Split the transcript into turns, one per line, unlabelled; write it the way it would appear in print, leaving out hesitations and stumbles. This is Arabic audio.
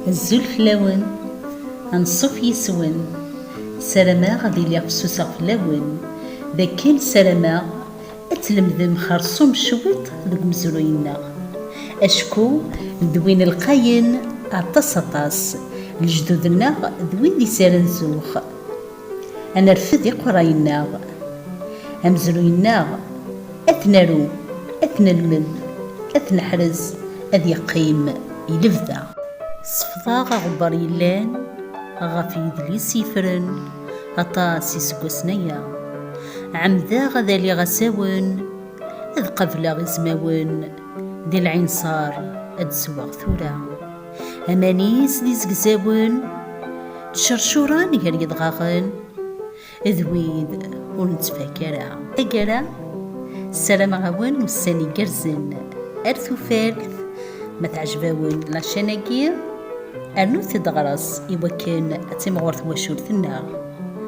الزلف لون أنصف يسون سلامة غادي لي قصوصا فلاون ذا كان سلامة أتلمذم خرصوم شويط ذوك مزروينا أشكو ذوين القاين أطاس الجدودنا ذوين دي سالن زوخ أنا رفض قراينا أمزروينا أثنرو أثنلمل أثنحرز أذ يقيم يلفذا صفضا غبر يلان غاف يدلي سيفرن أطاس يسقسنيا عمدا غدا لي غساون إذ قبل غزماون دي العين صار أدسواغ ثورا أمانيس دي زقزاون تشرشوران يهر يدغاغن إذ ويد ونتفاكرا أقرا السلام غاون والساني قرزن أرثو فالث ما تعجباون لاشاناكي أرنو تدغرس إوا كان تيمغورث واشورثنا